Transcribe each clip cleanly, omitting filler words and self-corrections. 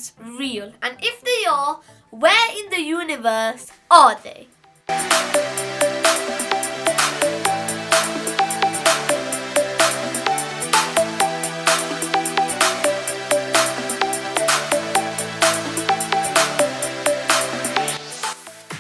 aliens real? And if they are, where in the universe are they?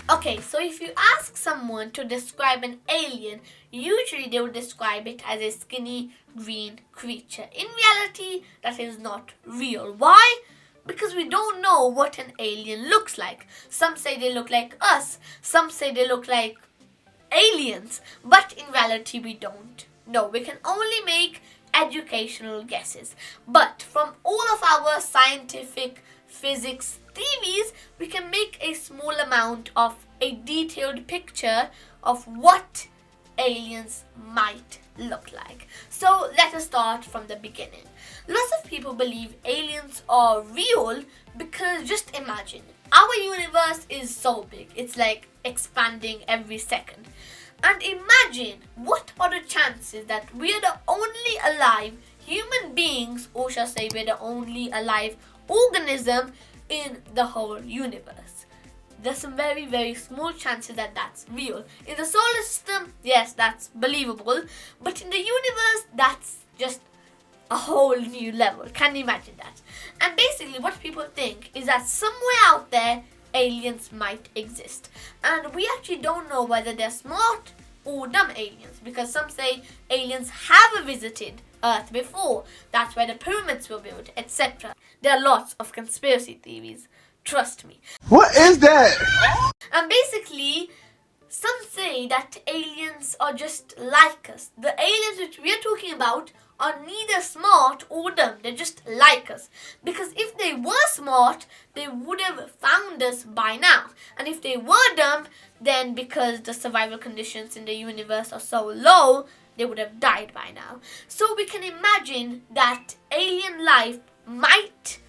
Okay, so if you ask someone to describe an alien, usually they would describe it as a skinny green creature. In reality, that is not real. Why? Because we don't know what an alien looks like. Some say they look like us, some say they look like aliens, but in reality we don't know. We can only make educational guesses. But from all of our scientific physics theories, we can make a small amount of a detailed picture of what aliens might look like. So let us start from the beginning. Lots of people believe aliens are real because just imagine, our universe is so big, it's like expanding every second. And imagine what are the chances that we are the only alive human beings, or shall I say we're the only alive organism in the whole universe. There's some very, very small chances that that's real. In the solar system, yes, that's believable. But in the universe, that's just a whole new level. Can you imagine that? And basically what people think is that somewhere out there, aliens might exist. And we actually don't know whether they're smart or dumb aliens, because some say aliens have visited Earth before. That's where the pyramids were built, etc. There are lots of conspiracy theories. Trust me. What is that? And basically, some say that aliens are just like us. The aliens which we are talking about are neither smart or dumb. They're just like us. Because if they were smart, they would have found us by now. And if they were dumb, then because the survival conditions in the universe are so low, they would have died by now. So we can imagine that alien life might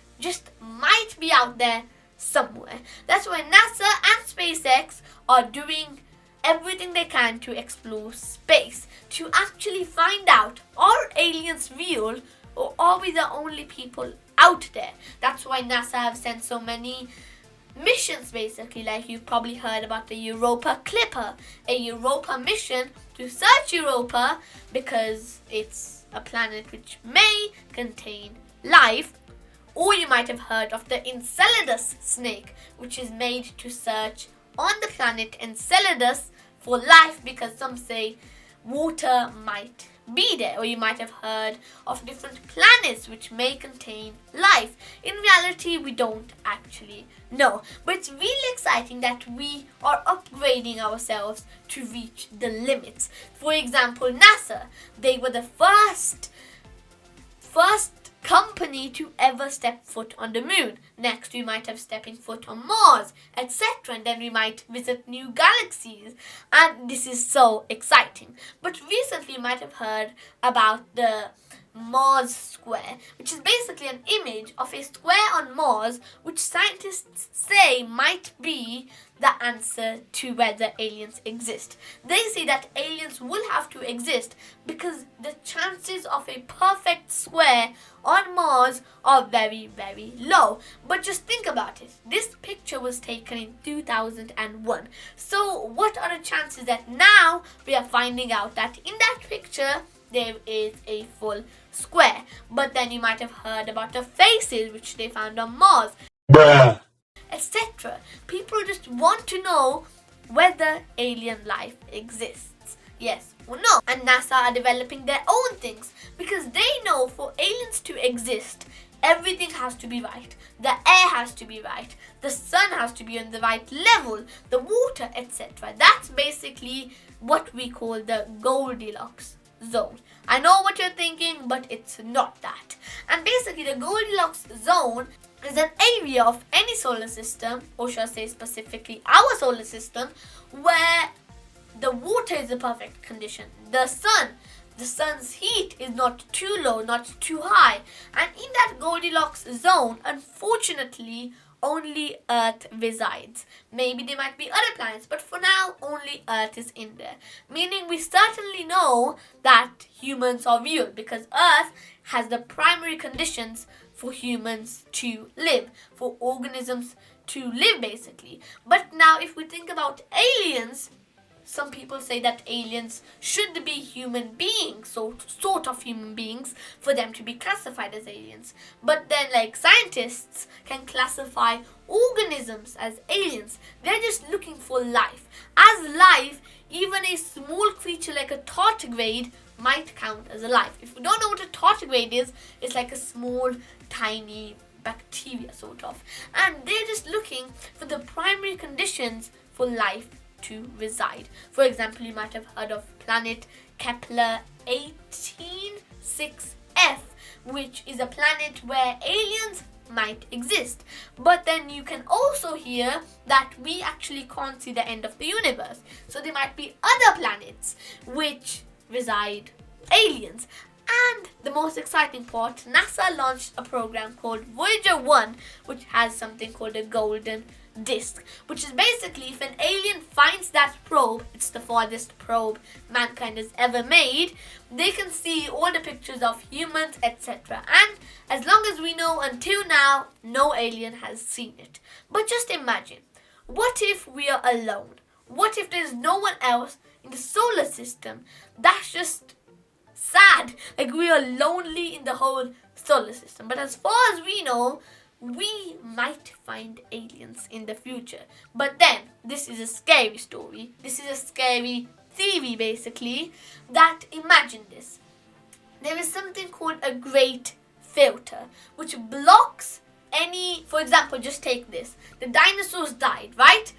be out there somewhere. That's why NASA and SpaceX are doing everything they can to explore space, to actually find out, are aliens real or are we the only people out there? That's why NASA have sent so many missions, basically, like you've probably heard about the Europa Clipper, a Europa mission to search Europa because it's a planet which may contain life. Or you might have heard of the Enceladus snake, which is made to search on the planet Enceladus for life, because some say water might be there. Or you might have heard of different planets which may contain life. In reality, we don't actually know. But it's really exciting that we are upgrading ourselves to reach the limits. For example, NASA, they were the first company to ever step foot on the moon. Next, we might have stepping foot on Mars, etc. And then we might visit new galaxies. And this is so exciting. But recently, you might have heard about the Mars square, which is basically an image of a square on Mars, which scientists say might be the answer to whether aliens exist. They say that aliens will have to exist because the chances of a perfect square on Mars are very, very low. But just think about it. This picture was taken in 2001. So what are the chances that now we are finding out that in that picture there is a full square? But then you might have heard about the faces which they found on Mars, Bruh. etc. People just want to know whether alien life exists. Yes or no. And NASA are developing their own things because they know for aliens to exist, everything has to be right. The air has to be right. The sun has to be on the right level. The water, etc. That's basically what we call the Goldilocks zone. I know what you're thinking, but it's not that. And basically the Goldilocks zone is an area of any solar system, or shall I say specifically our solar system, where the water is the perfect condition. The sun's heat is not too low, not too high. And in that Goldilocks zone, unfortunately, only Earth resides. Maybe there might be other planets, but for now, only Earth is in there. Meaning we certainly know that humans are real because Earth has the primary conditions for humans to live, for organisms to live basically. But now if we think about aliens, some people say that aliens should be human beings, so sort of human beings, for them to be classified as aliens. But then like scientists can classify organisms as aliens. They're just looking for life. As life, even a small creature like a tardigrade might count as a life. If you don't know what a tardigrade is, it's like a small, tiny bacteria sort of. And they're just looking for the primary conditions for life to reside. For example, you might have heard of planet Kepler 186f, which is a planet where aliens might exist. But then you can also hear that we actually can't see the end of the universe. So there might be other planets which reside aliens. And the most exciting part, NASA launched a program called Voyager 1, which has something called a golden disk, which is basically if an alien finds that probe, it's the farthest probe mankind has ever made, they can see all the pictures of humans, etc. And as long as we know, until now, no alien has seen it. But just imagine, what if we are alone? What if there's no one else in the solar system? That's just sad. Like, we are lonely in the whole solar system. But as far as we know, we might find aliens in the future. But then, this is a scary story. This is a scary theory, basically, that imagine this. There is something called a great filter, which blocks any, for example, just take this. The dinosaurs died, right?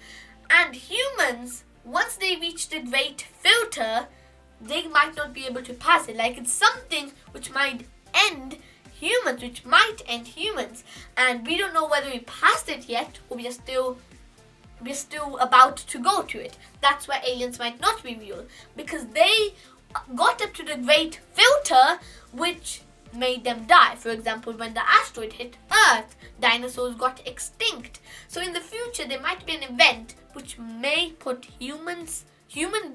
And humans, once they reach the great filter, they might not be able to pass it. Like, it's something which might end humans, and we don't know whether we passed it yet, or we're still about to go to it. That's why aliens might not be real, because they got up to the great filter, which made them die. For example, when the asteroid hit Earth, dinosaurs got extinct. So in the future, there might be an event which may put human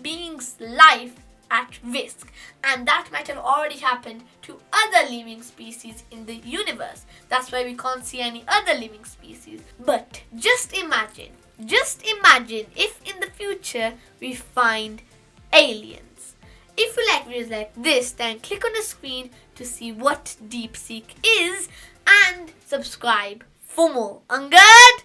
beings' life at risk, and that might have already happened to other living species in the universe. That's why we can't see any other living species. But just imagine if in the future we find aliens. If you like videos like this, then click on the screen to see what DeepSeek is and subscribe for more. On good?